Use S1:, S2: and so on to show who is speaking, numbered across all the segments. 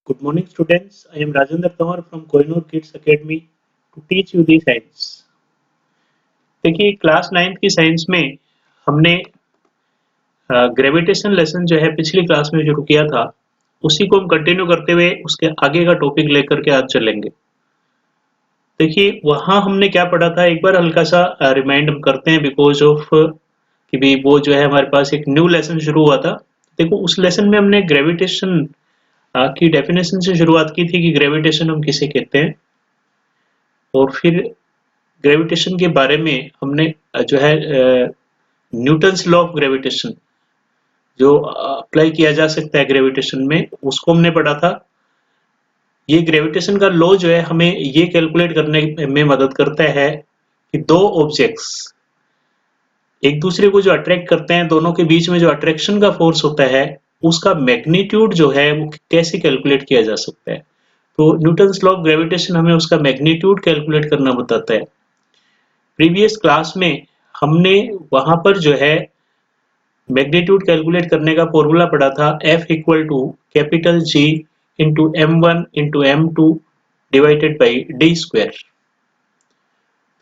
S1: Good morning, students. I am Rajendra Tawar from Kohinoor Kids Academy to teach you the science. देखिए class 9th की science में हमने gravitation lesson जो है पिछली क्लास में शुरू किया था, उसी को हम कंटिन्यू करते हुए उसके आगे का टॉपिक लेकर के आज चलेंगे। देखिए वहां हमने क्या पढ़ा था, एक बार हल्का सा रिमाइंड हम करते हैं बिकॉज ऑफ कि भी वो जो है हमारे पास एक न्यू लेसन शुरू हुआ था। देखो उस लेसन में हमने ग्रेविटेशन की डेफिनेशन से शुरुआत की थी कि ग्रेविटेशन हम किसे कहते हैं, और फिर ग्रेविटेशन के बारे में हमने जो है न्यूटन्स लॉ ऑफ ग्रेविटेशन जो अप्लाई किया जा सकता है ग्रेविटेशन में, उसको हमने पढ़ा था। ये ग्रेविटेशन का लॉ जो है हमें ये कैलकुलेट करने में मदद करता है कि दो ऑब्जेक्ट्स एक दूसरे को जो अट्रैक्ट करते हैं, दोनों के बीच में जो अट्रैक्शन का फोर्स होता है उसका मैग्नीट्यूड जो है वो कैसे कैलकुलेट किया जा सकता है। तो न्यूटन्स लॉ ऑफ ग्रेविटेशन हमें उसका मैग्नीट्यूड कैलकुलेट करना बताता है। प्रीवियस क्लास में हमने वहां पर जो है मैग्नीट्यूड कैलकुलेट करने का फॉर्मूला पढ़ा था, F equal to capital G into M1 into M2 divided by d square.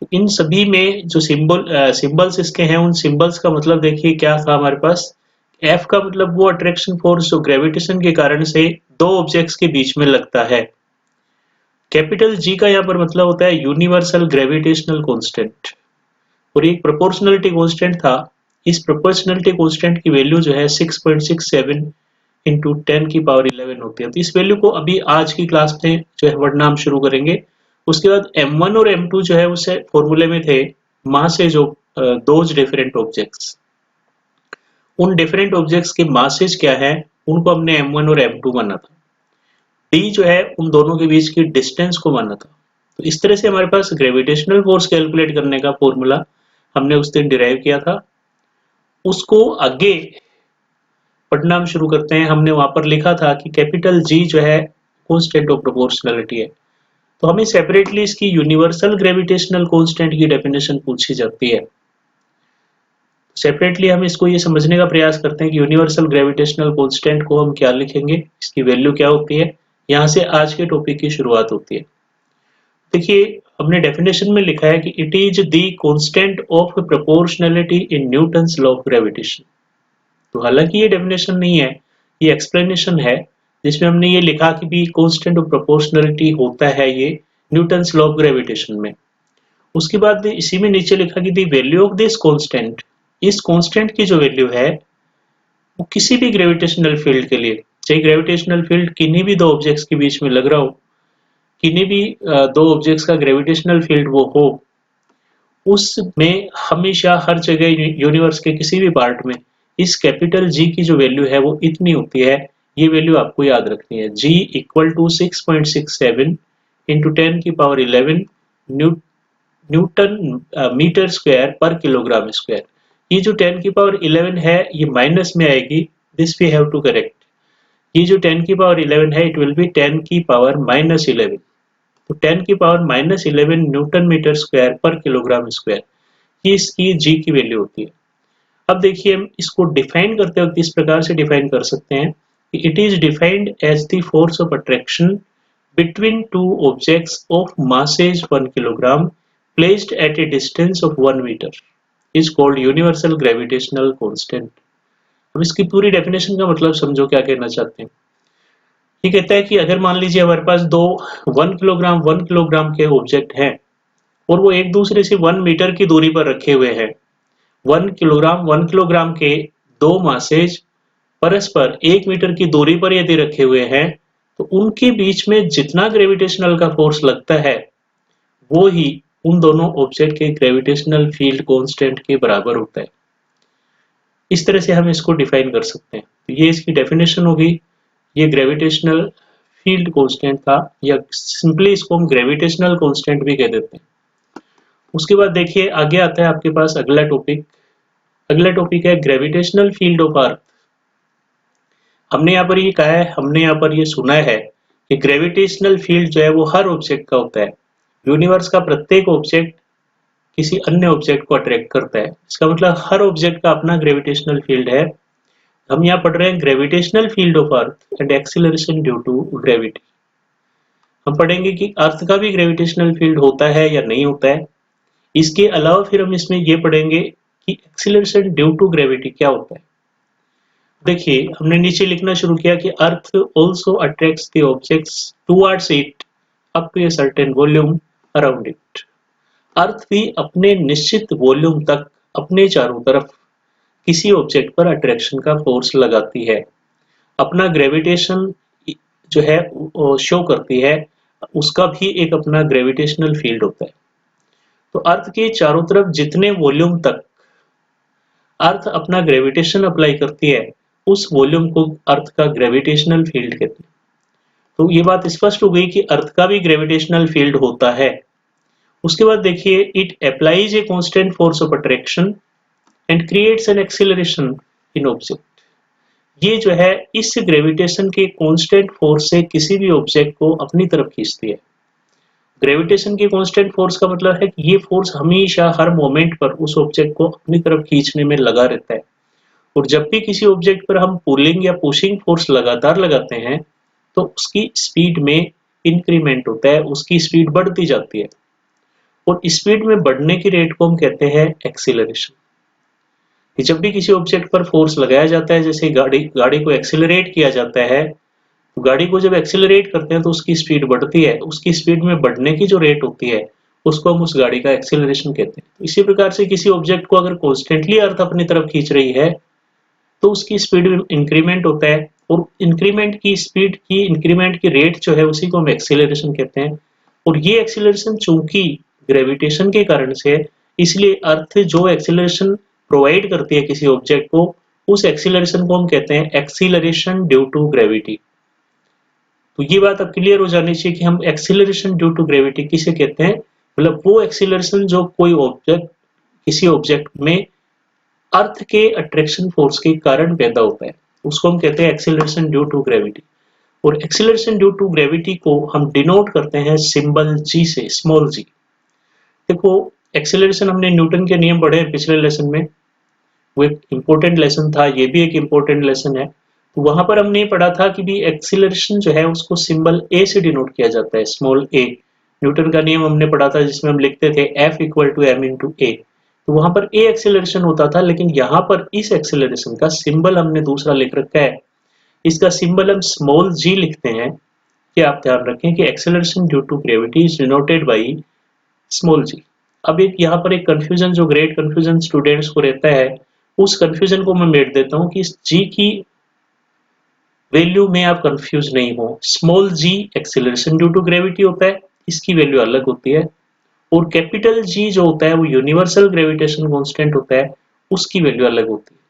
S1: तो इन सभी में जो सिंबल्स इसके हैं, उन सिंबल्स का मतलब देखिए क्या था हमारे पास। F का मतलब वो अट्रैक्शन फोर्स जो ग्रेविटेशन के कारण से दो ऑब्जेक्ट्स के बीच में लगता है। कैपिटल G का यहाँ पर मतलब होता है यूनिवर्सल ग्रेविटेशनल कांस्टेंट, और एक प्रोपोर्शनलिटी कांस्टेंट था। इस प्रोपोर्शनलिटी कांस्टेंट की वैल्यू जो है 6.67 इंटू 10 की पावर 11 होती है। तो इस वैल्यू को अभी आज की क्लास में जो है पढ़ना हम शुरू करेंगे। उसके बाद M1 और M2 जो है उसे फॉर्मूले में थे masses of those different objects. उन डिफरेंट ऑब्जेक्ट्स के मासेज क्या है उनको हमने M1 और M2 माना था। D जो है उन दोनों के बीच की डिस्टेंस को माना था। तो इस तरह से हमारे पास ग्रेविटेशनल फोर्स कैलकुलेट करने का फॉर्मूला हमने उस दिन डिराइव किया था। उसको आगे पढ़ना हम शुरू करते हैं। हमने वहां पर लिखा था कि कैपिटल G जो है कांस्टेंट ऑफ प्रोपोर्शनलिटी है। तो हमें सेपरेटली इसकी यूनिवर्सल ग्रेविटेशनल कांस्टेंट की डेफिनेशन पूछी जाती है। सेपरेटली हम इसको ये समझने का प्रयास करते हैं कि यूनिवर्सल ग्रेविटेशनल कांस्टेंट को हम क्या लिखेंगे, इसकी वैल्यू क्या होती है। यहाँ से आज के टॉपिक की शुरुआत होती है। देखिए हमने डेफिनेशन में लिखा है कि it is the constant of proportionality in Newton's law of gravitation. तो हालांकि ये डेफिनेशन नहीं है, ये एक्सप्लेनेशन है जिसमें हमने ये लिखा कि भी कांस्टेंट ऑफ प्रोपोर्शनलिटी होता है ये न्यूटन्स लॉ ऑफ ग्रेविटेशन में। उसके बाद इसी में नीचे लिखा कि the value of this constant, इस कांस्टेंट की जो वैल्यू है वो किसी भी ग्रेविटेशनल फील्ड के लिए, चाहे ग्रेविटेशनल फील्ड किन्हीं भी दो ऑब्जेक्ट्स के बीच में लग रहा हो, किन्हीं भी दो ऑब्जेक्ट्स का ग्रेविटेशनल फील्ड वो हो, उसमें हमेशा हर जगह यूनिवर्स के किसी भी पार्ट में इस कैपिटल G की जो वैल्यू है वो इतनी होती है। ये वैल्यू आपको याद रखनी है। G इक्वल टू 6.67 इंटू 10 की पावर 11 न्यूटन मीटर स्क्वायर पर किलोग्राम स्क्वायर। ये जो 10 की पावर 11 है ये माइनस में आएगी, this we have to correct. ये जो 10 की पावर 11 है इट विल बी 10 की पावर माइनस 11। तो 10 की power minus 11 newton metre square पर किलोग्राम स्क्वायर, ये इसकी G की वैल्यू होती है। अब देखिए हम इसको डिफाइन करते वक्त इस प्रकार से डिफाइन कर सकते हैं कि it is defined as the force of attraction between two objects of masses 1 kilogram placed at a distance of 1 metre is called universal gravitational constant. अब इसकी पूरी डेफिनेशन का मतलब समझो क्या कहना चाहते हैं। ये कहता है कि अगर मान लीजिए हमारे पास दो 1 किलोग्राम के ऑब्जेक्ट हैं और वो एक दूसरे से 1 मीटर की दूरी पर रखे हुए हैं। 1 किलोग्राम के दो मासेज परस्पर 1 मीटर की दूरी पर यदि रखे हुए हैं तो उनके बीच में जितना ग्रेविटेशनल का फोर्स लगता है वो ही उन दोनों ऑब्जेक्ट के ग्रेविटेशनल फील्ड कांस्टेंट के बराबर होता है। इस तरह से हम इसको डिफाइन कर सकते हैं। तो ये इसकी डेफिनेशन होगी। ये ग्रेविटेशनल फील्ड कांस्टेंट था, या सिंपली इसको हम ग्रेविटेशनल कांस्टेंट भी कह देते हैं। उसके बाद देखिए आगे आता है आपके पास अगला टॉपिक। अगला टॉपिक है ग्रेविटेशनल फील्ड ऑफ अर्थ। हमने यहाँ पर ये कहा है, हमने यहाँ पर ये सुना है कि ग्रेविटेशनल फील्ड जो है वो हर ऑब्जेक्ट का होता है। यूनिवर्स का प्रत्येक ऑब्जेक्ट किसी अन्य ऑब्जेक्ट को अट्रैक्ट करता है। इसका मतलब हर ऑब्जेक्ट का अपना ग्रेविटेशनल फील्ड है। हम यहाँ पढ़ रहे हैं gravitational field of earth and acceleration due to gravity. हम पढ़ेंगे कि अर्थ का भी ग्रेविटेशनल फील्ड होता है या नहीं होता है। इसके अलावा फिर हम इसमें ये पढ़ेंगे कि एक्सीलरेशन ड्यू टू ग्रेविटी क्या होता है। देखिए हमने नीचे लिखना शुरू किया कि earth also attracts the objects towards it up to a certain volume around it. Earth भी अपने निश्चित वॉल्यूम तक अपने चारों तरफ किसी ऑब्जेक्ट पर अट्रैक्शन का फोर्स लगाती है, अपना ग्रेविटेशन जो है शो करती है, उसका भी एक अपना ग्रेविटेशनल फील्ड होता है। तो अर्थ के चारों तरफ जितने वॉल्यूम तक अर्थ अपना ग्रेविटेशन अप्लाई करती है, उस वॉल्यूम को अर्थ का ग्रेविटेशनल फील्ड कहते हैं। तो ये बात स्पष्ट हो गई कि अर्थ का भी ग्रेविटेशनल फील्ड होता है। उसके बाद देखिए, it applies a constant force of attraction and creates an acceleration in object. ये जो है इस ग्रेविटेशन के कांस्टेंट फोर्स से किसी भी ऑब्जेक्ट को अपनी तरफ खींचती है। ग्रेविटेशन के कांस्टेंट फोर्स का मतलब है कि ये फोर्स हमेशा हर मोमेंट पर उस ऑब्जेक्ट को अपनी तरफ खींचने में लगा रहता है। और जब भी किसी ऑब्जेक्ट पर हम पुलिंग या पुशिंग फोर्स लगातार लगाते हैं, तो उसकी स्पीड में इंक्रीमेंट होता है, उसकी स्पीड बढ़ती जाती है। और स्पीड में बढ़ने की रेट को हम कहते हैं एक्सीलरेशन। कि जब भी किसी ऑब्जेक्ट पर फोर्स लगाया जाता है, जैसे गाड़ी को एक्सीलरेट किया जाता है, तो गाड़ी को जब एक्सीलरेट करते हैं तो उसकी स्पीड बढ़ती है। उसकी स्पीड में बढ़ने की जो रेट होती है, उसको हम उस गाड़ी का एक्सीलरेशन कहते हैं। इसी प्रकार से किसी ऑब्जेक्ट को अगर कॉन्स्टेंटली अर्थ अपनी तरफ खींच रही है, तो उसकी स्पीड में इंक्रीमेंट होता है। और इंक्रीमेंट की रेट जो है, उसी को हम एक्सीलरेशन कहते हैं। और ये एक्सीलरेशन चूंकि ग्रेविटेशन के कारण से है, इसलिए अर्थ जो एक्सीलरेशन प्रोवाइड करती है किसी ऑब्जेक्ट को, उस एक्सीलरेशन को हम कहते हैं एक्सीलरेशन ड्यू टू ग्रेविटी। तो ये बात अब क्लियर हो जानी चाहिए कि हम एक्सीलरेशन ड्यू टू ग्रेविटी किसे कहते हैं। मतलब वो एक्सीलरेशन जो कोई ऑब्जेक्ट किसी ऑब्जेक्ट में अर्थ के अट्रैक्शन फोर्स के कारण पैदा होता है, उसको हम कहते हैं एक्सीलरेशन ड्यू टू ग्रेविटी। और एक्सीलरेशन ड्यू टू ग्रेविटी को हम डिनोट करते हैं सिंबल जी से, स्मॉल जी। देखो, एक्सीलरेशन हमने न्यूटन के नियम पढ़े हैं पिछले लेसन में, वो एक इम्पोर्टेंट लेसन था, ये भी एक इम्पोर्टेंट लेसन है। तो वहां पर हमने पढ़ा था कि भी एक्सीलरेशन जो है उसको सिंबल ए से डिनोट किया जाता है, स्मॉल ए। न्यूटन का नियम हमने पढ़ा था जिसमें हम लिखते थे F equal to m into a. तो वहां पर ए एक्सीलरेशन होता था, लेकिन यहाँ पर इस एक्सीलरेशन का सिंबल हमने दूसरा लिख रखा है। इसका सिंबल हम स्मॉल जी लिखते हैं। कि आप ध्यान रखें कि acceleration due to gravity is denoted by small g. अब एक यहाँ पर एक कंफ्यूजन, जो ग्रेट कंफ्यूजन स्टूडेंट्स को रहता है, उस कंफ्यूजन को मैं मेट देता हूँ कि इस जी की वैल्यू में आप कंफ्यूज नहीं हो। Small g acceleration due to gravity होता है, इसकी वैल्यू अलग होती है। और कैपिटल जी जो होता है वो यूनिवर्सल ग्रेविटेशन कांस्टेंट होता है, उसकी वैल्यू अलग होती है।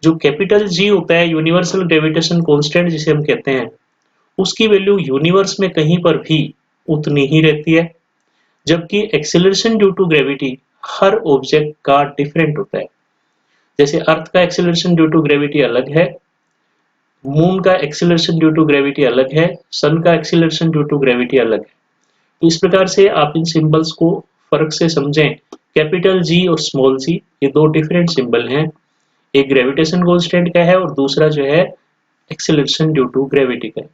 S1: जो कैपिटल जी होता है, यूनिवर्सल ग्रेविटेशन कांस्टेंट जिसे हम कहते हैं, उसकी वैल्यू यूनिवर्स में कहीं पर भी उतनी ही रहती है। जबकि एक्सीलरेशन ड्यू टू ग्रेविटी हर ऑब्जेक्ट का डिफरेंट होता है। जैसे अर्थ का एक्सीलरेशन ड्यू टू ग्रेविटी अलग है, मून का एक्सीलरेशन ड्यू टू ग्रेविटी अलग है, सन का एक्सीलरेशन ड्यू टू ग्रेविटी अलग है। तो इस प्रकार से आप इन सिंबल्स को फर्क से समझें। कैपिटल जी और स्मॉल जी ये दो डिफरेंट सिंबल हैं। एक ग्रेविटेशन कांस्टेंट का है और दूसरा जो है एक्सीलरेशन ड्यू टू ग्रेविटी का है।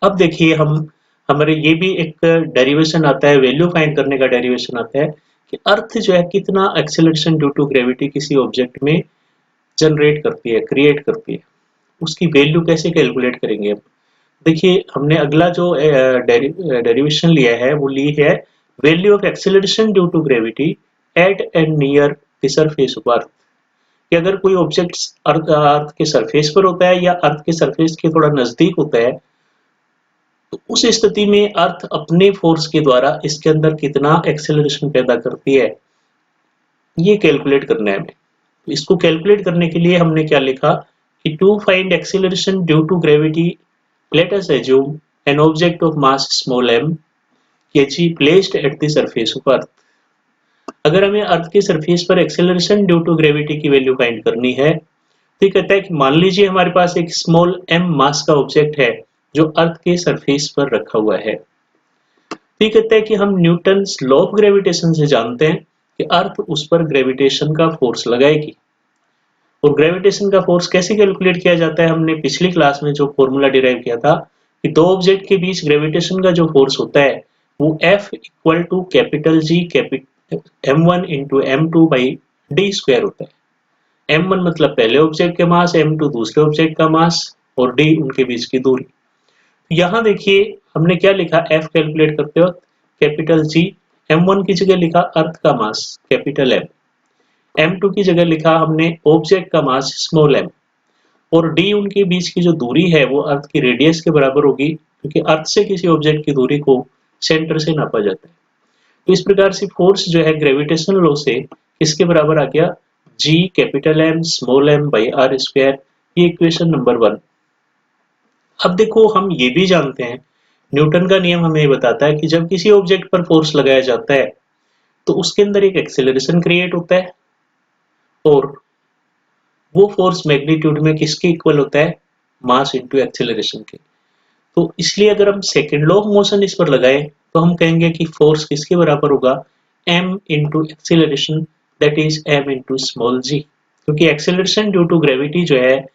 S1: अब देखिए, हमारे ये भी एक डेरिवेशन आता है, वैल्यू फाइंड करने का डेरिवेशन आता है कि अर्थ जो है कितना एक्सीलरेशन ड्यू टू ग्रेविटी किसी ऑब्जेक्ट में जनरेट करती है, क्रिएट करती है। उसकी वैल्यू कैसे कैलकुलेट करेंगे अब। देखिए, हमने अगला जो डेरिवेशन लिया है वो ली है value of acceleration due to gravity at and near the surface of earth. कि अगर कोई ऑब्जेक्ट अर्थ के सरफेस पर होता है या अर्थ के सरफेस के थोड़ा नजदीक होता है, तो उस स्थिति में अर्थ अपने फोर्स के द्वारा इसके अंदर कितना एक्सेलरेशन पैदा करती है, ये कैलकुलेट करना है हमें। तो इसको कैलकुलेट करने के लिए हमने क्या लिखा कि to find acceleration due to gravity let us assume an object of mass small m kg placed at the surface of earth। अगर हमें अर्थ के सरफेस पर एक्सेलरेशन ड्यू टू ग्रेविटी की वैल्यू फाइंड करनी है, तो ये कहता है कि मान लीजिए हमारे पास एक स्मॉल m मास का ऑब्जेक्ट है जो अर्थ के सरफेस पर रखा हुआ है। तो ये कहता है कि हम न्यूटन लॉ ऑफ ग्रेविटेशन से जानते हैं कि अर्थ उस पर ग्रेविटेशन का फोर्स लगाएगी। और ग्रेविटेशन का फोर्स कैसे कैलकुलेट किया जाता है, हमने पिछली क्लास में जो फॉर्मूला डिराइव किया था कि दो ऑब्जेक्ट के बीच ग्रेविटेशन का जो फोर्स होता है वो F equal to capital G M1 into M2 by d square होता है। M1 मतलब पहले ऑब्जेक्ट के मास, M2 दूसरे ऑब्जेक्ट का मास और D उनके बीच की दूरी। यहाँ देखिए हमने क्या लिखा, F कैलकुलेट करते वक्त कैपिटल G, M1 की जगह लिखा अर्थ का मास कैपिटल M, M2 की जगह लिखा हमने ऑब्जेक्ट का मास स्मॉल m, और D उनके बीच की जो दूरी है वो अर्थ की रेडियस के बराबर होगी, क्योंकि अर्थ से किसी ऑब्जेक्ट की दूरी को सेंटर से नापा जाता है। तो इस प्रकार से फोर्स जो है ग्रेविटेशनल लॉ से किसके बराबर आ गया, G capital M small m by r square. ये इक्वेशन नंबर 1। अब देखो हम ये भी जानते हैं, न्यूटन का नियम हमें बताता है कि जब किसी ऑब्जेक्ट पर फोर्स लगाया जाता है तो उसके अंदर एक एक्सेलरेशन क्रिएट होता है, और वो फोर्स मैग्नीट्यूड में किसके इक्वल होता है, मास इनटू एक्सेलरेशन के। तो इसलिए अगर हम सेकंड लॉ ऑफ मोशन इस पर लगाएं तो हम कहेंगे कि फोर्स किसके बराबर होगा, m into acceleration, that is m into small g। क्योंकि एक्सेलरेशन ड्यू टू ग्रेविटी जो है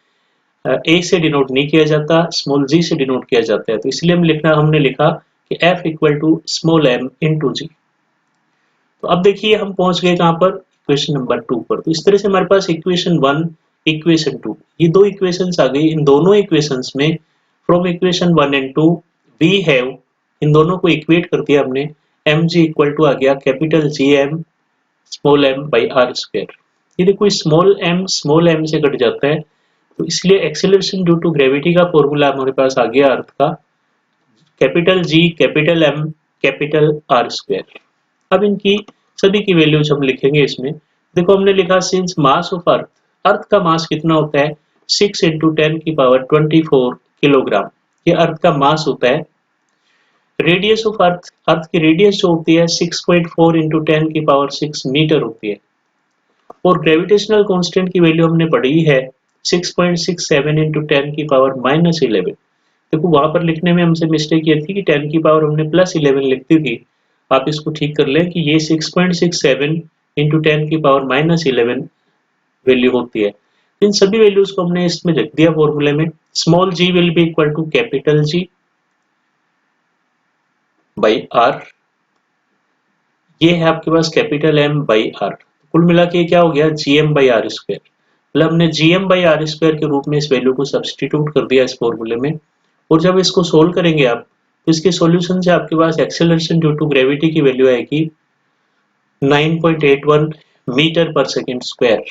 S1: a से डिनोट नहीं किया जाता, स्मॉल g से डिनोट किया जाता है। तो इसलिए हमने लिखा कि F equal to small m into g. तो अब देखिए हम पहुंच गए कहां पर, इक्वेशन नंबर 2 पर। तो इस तरह से हमारे पास इक्वेशन 1, इक्वेशन 2, ये दो इक्वेशंस आ गई। इन दोनों इक्वेशंस में from equation 1 and 2 we have, इन दोनों को इक्वेट कर दिया हमने, mg इक्वल टू आ गया capital G M small m by r square. ये देखो स्मॉल m से कट जाता है, तो इसलिए एक्सेलरेशन ड्यू टू ग्रेविटी का फॉर्मूला हमारे पास आ गया अर्थ का, capital G capital M capital R square. अब इनकी सभी की वैल्यूज हम लिखेंगे इसमें। देखो हमने लिखा सिंस मास ऑफ अर्थ, अर्थ का मास कितना होता है, 6 इंटू 10 की पावर 24 किलोग्राम, ये अर्थ का मास होता है। रेडियस ऑफ अर्थ, अर्थ की रेडियस जो होती है 6.4 इंटू 10 की पावर 6 मीटर होती है। और ग्रेविटेशनल कांस्टेंट की वैल्यू हमने पढ़ी है 6.67 इंटू 10 की पावर -11। देखो वहां पर लिखने में हमसे मिस्टेक ये थी कि 10 की पावर हमने +11 लिखती थी, आप इसको ठीक कर लें कि ये 6.67 इंटू 10 की पावर -11 वैल्यू होती है। इन सभी वैल्यूज को हमने इसमें रख दिया फॉर्मूले में। Small g will be equal to capital G by r, ये है आपके पास कैपिटल M बाई आर। कुल मिला के क्या हो गया, GM बाई आर स्क्वायर। मतलब हमने GM बाई आर स्क्वायर के रूप में इस वैल्यू को सब्सटीट्यूट कर दिया इस फॉर्मूले में। और जब इसको सोल्व करेंगे आप, तो इसके सॉल्यूशन से आपके पास एक्सेलरेशन ड्यू टू ग्रेविटी की वैल्यू आएगी 9.81 मीटर पर सेकंड स्क्वायर।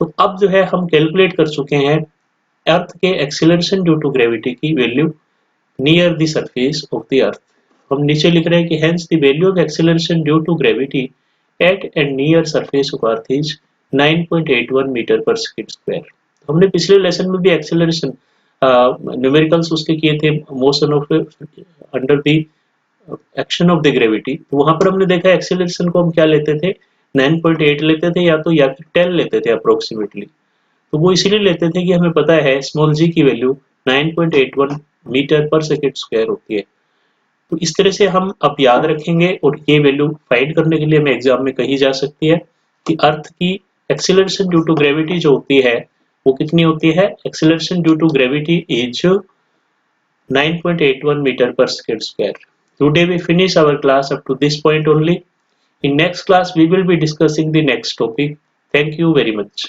S1: तो अब जो है हम कैलकुलेट कर चुके हैं अर्थ के एक्सेलरेशन ड्यू टू ग्रेविटी की value near the surface of the earth. हम नीचे लिख रहे हैं कि hence the value of acceleration due to gravity at and near surface of earth is 9.81 metre पर सेकंड स्क्वायर। हमने पिछले लेसन में भी एक्सेलरेशन न्यूमेरिकल्स उसके किए थे, motion of under the action of the gravity. तो वहां पर हमने देखा एक्सेलरेशन को हम क्या लेते थे, 9.8 लेते थे, या फिर 10 लेते थे अप्रोक्सीमेटली। तो वो इसीलिए लेते थे कि हमें पता है स्मॉल g की वैल्यू 9.81 मीटर पर सेकंड स्क्वायर होती है। तो इस तरह से हम अब याद रखेंगे, और ये वैल्यू फाइंड करने के लिए हमें एग्जाम में कही जा सकती है कि अर्थ की एक्सेलरेशन ड्यू टू ग्रेविटी जो होती है वो कितनी होती है, acceleration due to gravity is 9.81 meter per second square. Today we finish our class up to this point only. In next class we will be discussing the next topic. Thank you very much.